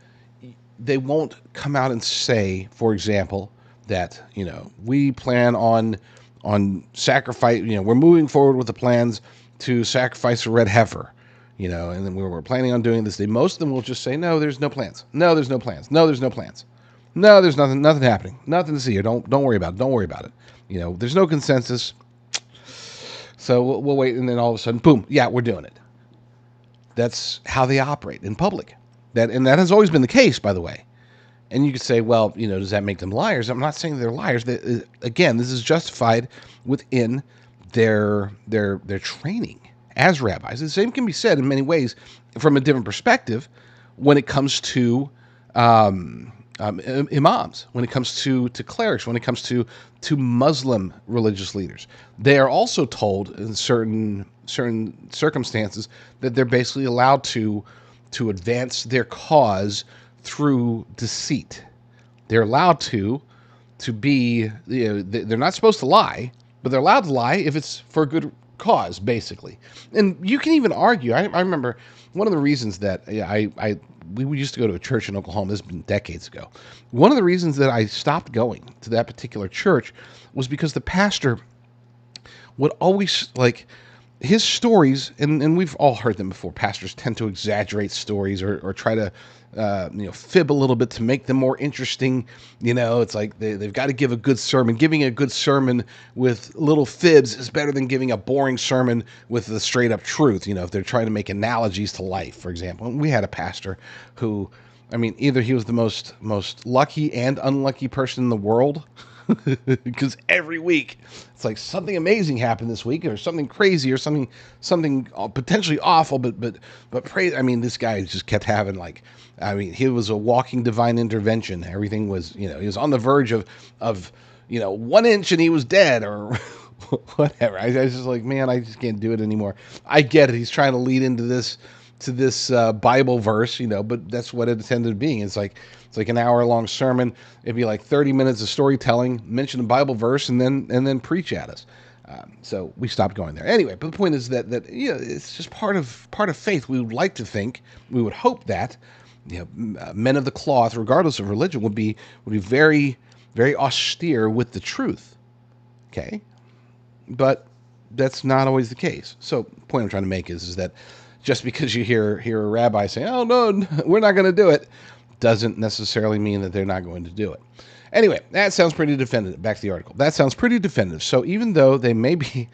they won't come out and say, for example, that we plan on sacrifice, we're moving forward with the plans to sacrifice a red heifer, and then we're planning on doing this day. Most of them will just say, no, there's no plans. No, there's no plans. No, there's no plans. No, there's nothing happening. Nothing to see here. Don't worry about it. Don't worry about it. There's no consensus. So we'll wait, and then all of a sudden, boom, yeah, we're doing it. That's how they operate in public. That has always been the case, by the way. And you could say, well, does that make them liars? I'm not saying they're liars. Again, this is justified within their training as rabbis. The same can be said in many ways from a different perspective when it comes to imams, when it comes to clerics, when it comes to Muslim religious leaders. They are also told in certain circumstances that they're basically allowed to advance their cause through deceit. They're allowed to be, they're not supposed to lie, but they're allowed to lie if it's for a good cause, basically. And you can even argue, I remember one of the reasons that we used to go to a church in Oklahoma, this has been decades ago. One of the reasons that I stopped going to that particular church was because the pastor would always, like, his stories, and we've all heard them before, pastors tend to exaggerate stories or try to fib a little bit to make them more interesting. It's like they've got to give a good sermon. Giving a good sermon with little fibs is better than giving a boring sermon with the straight up truth, if they're trying to make analogies to life, for example. And we had a pastor who, either he was the most lucky and unlucky person in the world, because every week it's like something amazing happened this week, or something crazy, or something potentially awful. But pray. I mean, this guy just kept having like, I mean, he was a walking divine intervention. Everything was, he was on the verge of 1 inch and he was dead, or whatever. I was just like, man, I just can't do it anymore. I get it. He's trying to lead into this Bible verse, but that's what it intended being. It's like an hour-long sermon. It'd be like 30 minutes of storytelling, mention a Bible verse, and then preach at us. So we stopped going there. Anyway, but the point is that it's just part of faith. We would like to think, we would hope that men of the cloth, regardless of religion, would be very, very austere with the truth. Okay, but that's not always the case. So the point I'm trying to make is that just because you hear a rabbi say, "Oh no, we're not going to do it," doesn't necessarily mean that they're not going to do it. Anyway, that sounds pretty definitive. Back to the article. That sounds pretty definitive. So even though they may be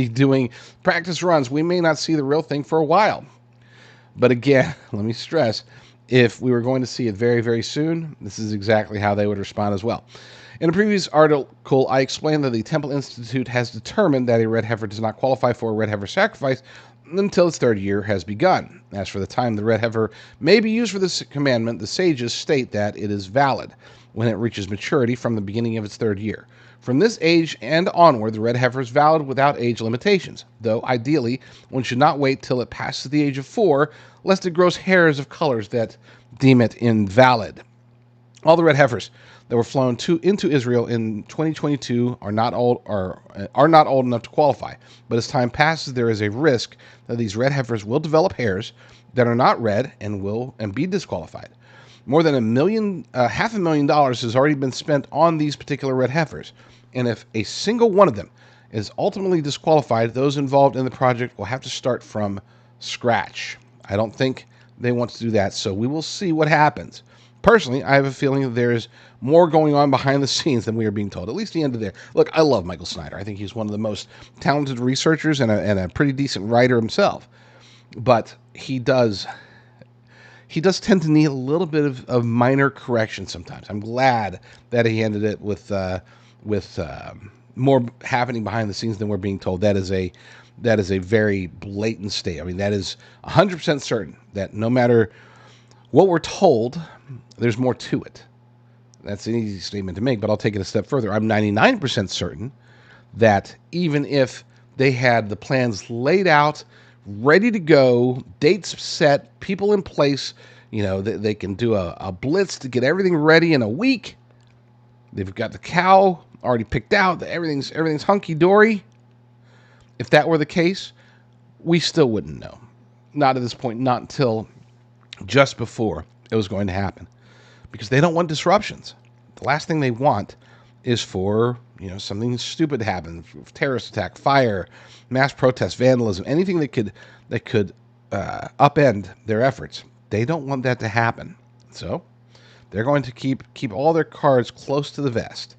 doing practice runs, we may not see the real thing for a while. But again, let me stress, if we were going to see it very, very soon, this is exactly how they would respond as well. In a previous article, I explained that the Temple Institute has determined that a red heifer does not qualify for a red heifer sacrifice until its third year has begun. As for the time the red heifer may be used for this commandment, the sages state that it is valid when it reaches maturity from the beginning of its third year. From this age and onward, the red heifer is valid without age limitations, though ideally one should not wait till it passes the age of 4, lest it grows hairs of colors that deem it invalid. All the red heifers that were flown into Israel in 2022 are not old enough to qualify. But as time passes, there is a risk that these red heifers will develop hairs that are not red and be disqualified. More than $500,000 has already been spent on these particular red heifers, and if a single one of them is ultimately disqualified, those involved in the project will have to start from scratch. I don't think they want to do that, so we will see what happens. Personally, I have a feeling that there's more going on behind the scenes than we are being told. At least the end of there. Look, I love Michael Snyder. I think he's one of the most talented researchers and a pretty decent writer himself. But he does tend to need a little bit of minor correction sometimes. I'm glad that he ended it with more happening behind the scenes than we're being told. That is a very blatant state. I mean, that is 100% certain that no matter what we're told, there's more to it. That's an easy statement to make, but I'll take it a step further. I'm 99% certain that even if they had the plans laid out, ready to go, dates set, people in place, they can do a blitz to get everything ready in a week. They've got the cow already picked out. Everything's hunky-dory. If that were the case, we still wouldn't know. Not at this point, not until just before it was going to happen. Because they don't want disruptions. The last thing they want is for, something stupid to happen. Terrorist attack, fire, mass protest, vandalism, anything that could upend their efforts. They don't want that to happen. So they're going to keep all their cards close to the vest.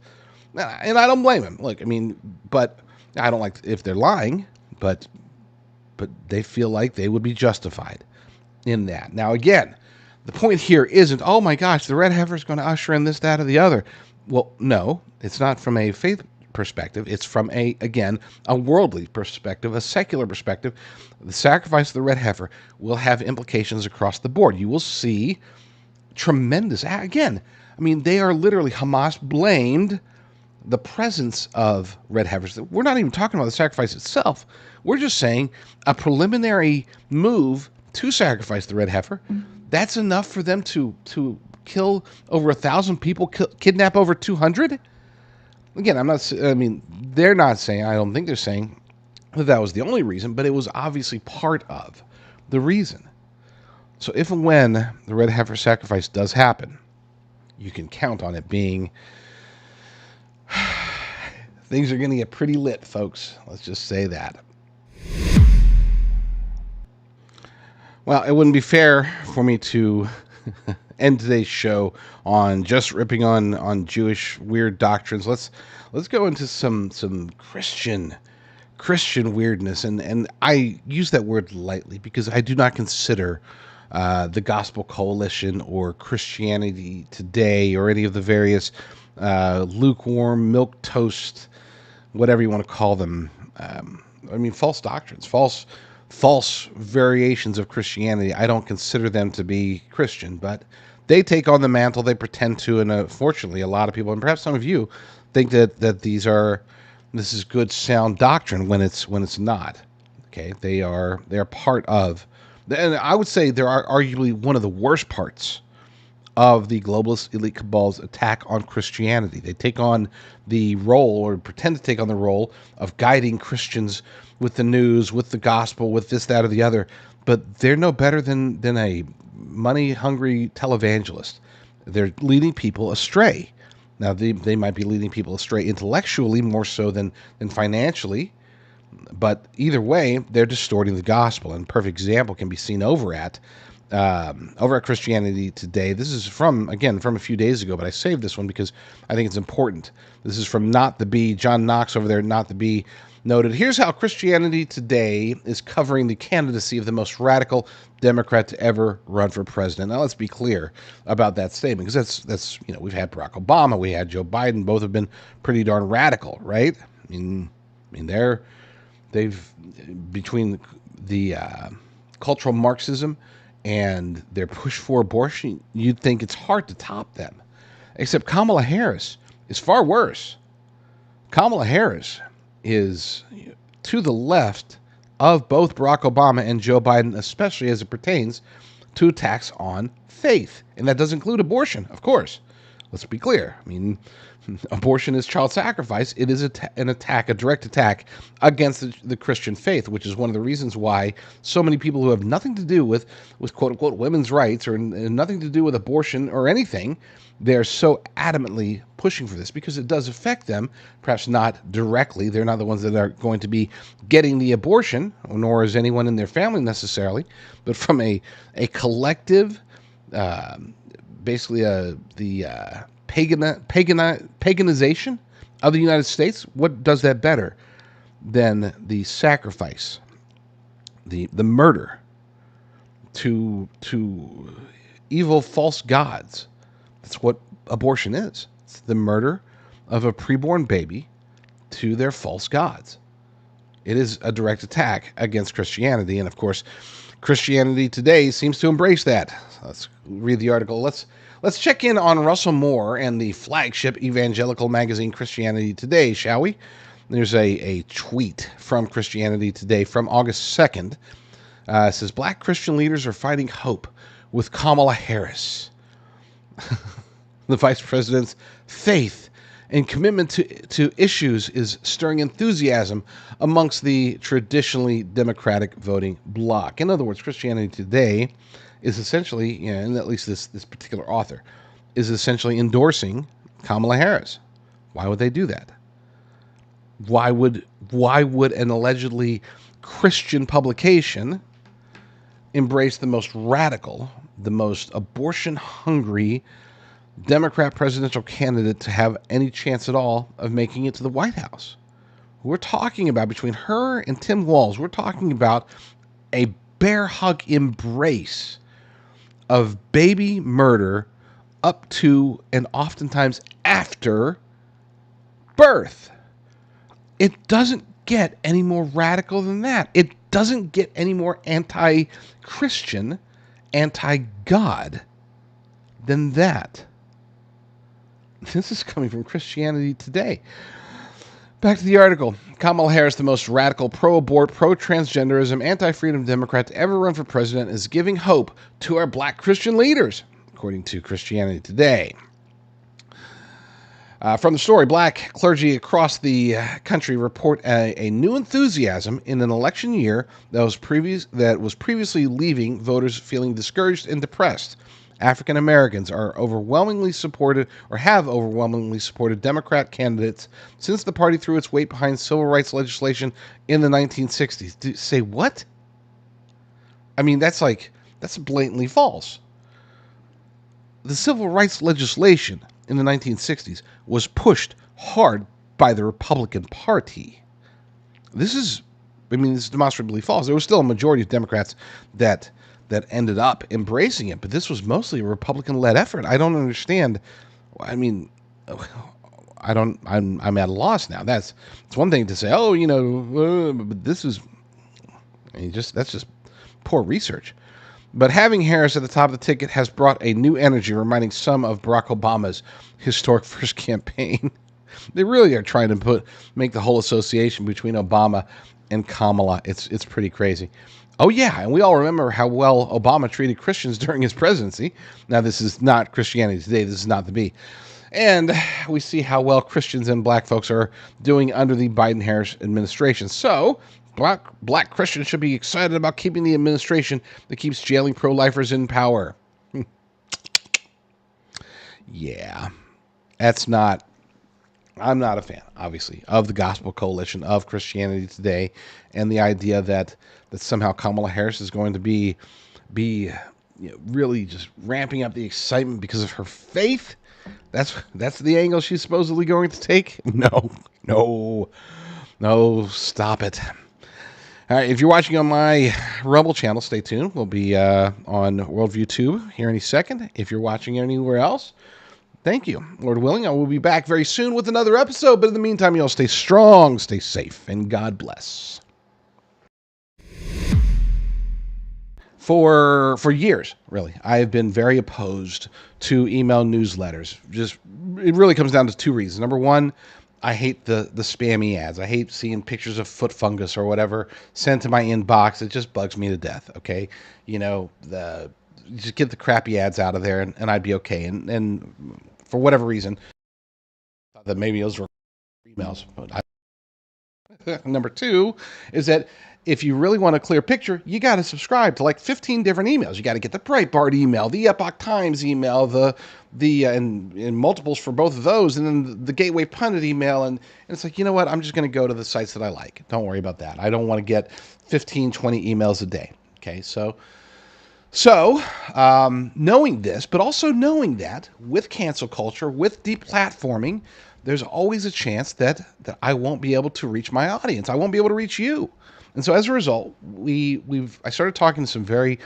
And I don't blame them. Look, I mean, but I don't like if they're lying, but they feel like they would be justified in that. Now, again, the point here isn't, oh my gosh, the red heifer is going to usher in this, that, or the other. Well, no, it's not from a faith perspective. It's from a worldly perspective, a secular perspective. The sacrifice of the red heifer will have implications across the board. You will see tremendous, again, I mean, they are literally, Hamas blamed the presence of red heifers. We're not even talking about the sacrifice itself. We're just saying a preliminary move to sacrifice the red heifer. That's enough for them to kill over 1,000 people, kidnap over 200? Again, they're not saying, I don't think they're saying that was the only reason, but it was obviously part of the reason. So if and when the red heifer sacrifice does happen, you can count on it being, things are going to get pretty lit, folks. Let's just say that. Well, it wouldn't be fair for me to end today's show on just ripping on Jewish weird doctrines. Let's go into some Christian weirdness, and I use that word lightly because I do not consider the Gospel Coalition or Christianity Today or any of the various lukewarm, milk toast, whatever you want to call them. False doctrines, false variations of Christianity. I don't consider them to be Christian, but they take on the mantle. They pretend to, and fortunately, a lot of people, and perhaps some of you, think that this is good, sound doctrine when it's not. Okay, they're part of, and I would say they are arguably one of the worst parts of the globalist elite cabal's attack on Christianity. They take on the role, or pretend to take on the role, of guiding Christians with the news, with the gospel, with this, that, or the other. But they're no better than a money-hungry televangelist. They're leading people astray. Now, they might be leading people astray intellectually more so than financially. But either way, they're distorting the gospel. And a perfect example can be seen over at Christianity Today. This is from a few days ago, but I saved this one because I think it's important. This is from Not the Bee. John Knox over there at Not the Bee noted, here's how Christianity Today is covering the candidacy of the most radical Democrat to ever run for president. Now, let's be clear about that statement, because that's we've had Barack Obama, we had Joe Biden, both have been pretty darn radical, right? They've between the cultural Marxism and their push for abortion, you'd think it's hard to top them. Except Kamala Harris is far worse. Kamala Harris is to the left of both Barack Obama and Joe Biden, especially as it pertains to attacks on faith. And that does include abortion, of course. Let's be clear. Abortion is child sacrifice. It is an attack, a direct attack against the Christian faith, which is one of the reasons why so many people who have nothing to do with quote-unquote women's rights, or nothing to do with abortion or anything, they're so adamantly pushing for this, because it does affect them, perhaps not directly. They're not the ones that are going to be getting the abortion, nor is anyone in their family necessarily, but from a collective, basically the paganization of the United States. What does that better than the sacrifice, the murder to evil false gods? That's what abortion is. It's the murder of a preborn baby to their false gods. It is a direct attack against Christianity, and of course, Christianity Today seems to embrace that. Let's read the article. Let's check in on Russell Moore and the flagship evangelical magazine Christianity Today, shall we? There's a tweet from Christianity Today from August 2nd. It says, Black Christian leaders are finding hope with Kamala Harris. The vice president's faith and commitment to issues is stirring enthusiasm amongst the traditionally Democratic voting bloc. In other words, Christianity Today is essentially, and at least this particular author, is essentially endorsing Kamala Harris. Why would they do that? Why would an allegedly Christian publication embrace the most radical, the most abortion-hungry Democrat presidential candidate to have any chance at all of making it to the White House? We're talking about, between her and Tim Walz, we're talking about a bear hug embrace of baby murder up to and oftentimes after birth. It doesn't get any more radical than that. It doesn't get any more anti-Christian, anti-God than that. This is coming from Christianity Today. Back to the article. Kamala Harris, the most radical pro-abort, pro-transgenderism, anti-freedom Democrat to ever run for president, is giving hope to our black Christian leaders, according to Christianity Today. From the story, black clergy across the country report a new enthusiasm in an election year that was previously leaving voters feeling discouraged and depressed. African Americans are overwhelmingly supported, or have overwhelmingly supported, Democrat candidates since the party threw its weight behind civil rights legislation in the 1960s. Say what? I mean, that's blatantly false. The civil rights legislation in the 1960s was pushed hard by the Republican Party. This is demonstrably false. There was still a majority of Democrats that ended up embracing it, but this was mostly a Republican-led effort. I don't understand. I mean, I'm at a loss now. It's one thing to say, oh, but this is, that's just poor research. But having Harris at the top of the ticket has brought a new energy, reminding some of Barack Obama's historic first campaign. They really are trying to make the whole association between Obama and Kamala. It's pretty crazy. Oh yeah, and we all remember how well Obama treated Christians during his presidency. Now this is not Christianity Today. This is not the B. And we see how well Christians and black folks are doing under the Biden-Harris administration. So black Christians should be excited about keeping the administration that keeps jailing pro-lifers in power. Yeah, I'm not a fan, obviously, of the Gospel Coalition, of Christianity Today, and the idea that somehow Kamala Harris is going to be really just ramping up the excitement because of her faith. That's the angle she's supposedly going to take. No, stop it. All right, if you're watching on my Rumble channel, stay tuned. We'll be on Worldview Tube here any second. If you're watching anywhere else, thank you. Lord willing, I will be back very soon with another episode. But in the meantime, you all stay strong, stay safe, and God bless. For years, really, I have been very opposed to email newsletters. It really comes down to two reasons. Number one, I hate the spammy ads. I hate seeing pictures of foot fungus or whatever sent to my inbox. It just bugs me to death. Okay, just get the crappy ads out of there, and I'd be okay. And for whatever reason, I thought that maybe those were emails. Number two is that if you really want a clear picture, you got to subscribe to like 15 different emails. You got to get the Breitbart email, the Epoch Times email, and multiples for both of those, and then the Gateway Pundit email. And it's like, you know what? I'm just going to go to the sites that I like. Don't worry about that. I don't want to get 15, 20 emails a day. Okay, so knowing this, but also knowing that with cancel culture, with deplatforming, there's always a chance that I won't be able to reach my audience. I won't be able to reach you. And so as a result, I started talking to some very,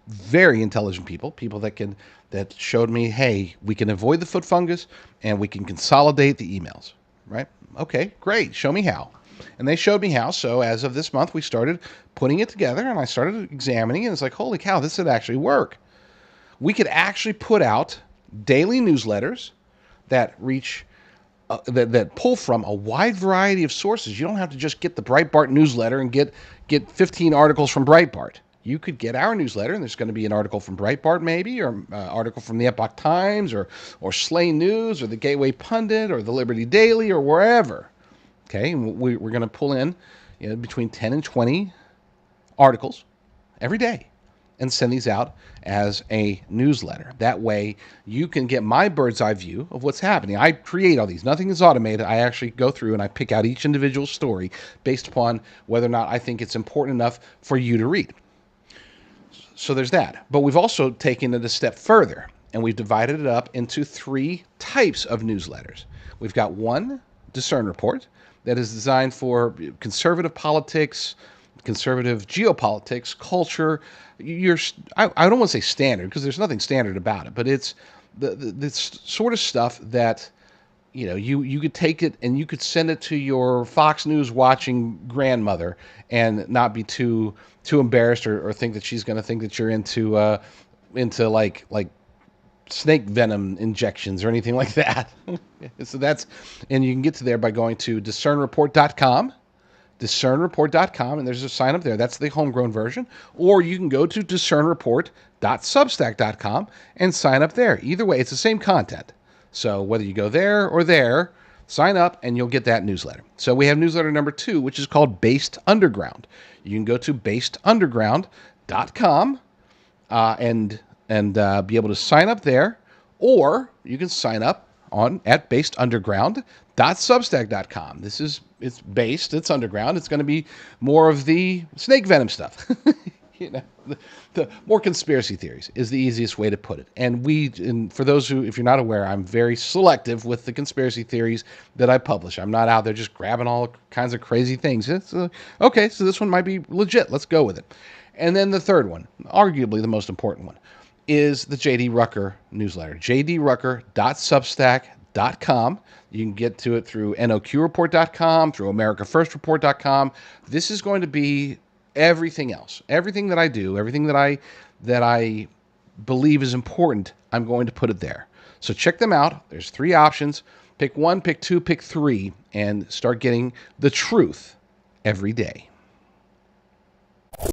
very intelligent people that showed me, hey, we can avoid the foot fungus and we can consolidate the emails, right? Okay, great. Show me how. And they showed me how. So as of this month, we started putting it together and I started examining it. And it's like, holy cow, this would actually work. We could actually put out daily newsletters that reach that pull from a wide variety of sources. You don't have to just get the Breitbart newsletter and get 15 articles from Breitbart. You could get our newsletter, and there's going to be an article from Breitbart maybe, or an article from the Epoch Times, or Slay News, or the Gateway Pundit, or the Liberty Daily, or wherever. Okay, and we're going to pull in between 10 and 20 articles every day and send these out as a newsletter. That way you can get my bird's eye view of what's happening. I create all these. Nothing is automated. I actually go through and I pick out each individual story based upon whether or not I think it's important enough for you to read. So there's that. But we've also taken it a step further, and we've divided it up into 3 types of newsletters. We've got one Discern Report that is designed for conservative politics, conservative geopolitics, culture. I don't want to say standard because there's nothing standard about it, but it's the sort of stuff that you could take it and you could send it to your Fox News watching grandmother and not be too embarrassed or think that she's going to think that you're into like snake venom injections or anything like that. So and you can get to there by going to discernreport.com. discernreport.com, and there's a sign up there. That's the homegrown version. Or you can go to discernreport.substack.com and sign up there. Either way, it's the same content. So whether you go there or there, sign up and you'll get that newsletter. So we have newsletter number 2, which is called Based Underground. You can go to basedunderground.com and be able to sign up there, or you can sign up at basedunderground.substack.com. It's based, it's underground. It's going to be more of the snake venom stuff. The more conspiracy theories is the easiest way to put it. And for those who, if you're not aware, I'm very selective with the conspiracy theories that I publish. I'm not out there just grabbing all kinds of crazy things. It's okay, so this one might be legit. Let's go with it. And then the third one, arguably the most important one, is the JD Rucker newsletter. jdrucker.substack.com. noqreport.com. You can get to it through noqreport.com, through americafirstreport.com. This is going to be everything else. Everything that I do, everything that I believe is important, I'm going to put it there. So check them out. There's 3 options. Pick 1, pick 2, pick 3, and start getting the truth every day.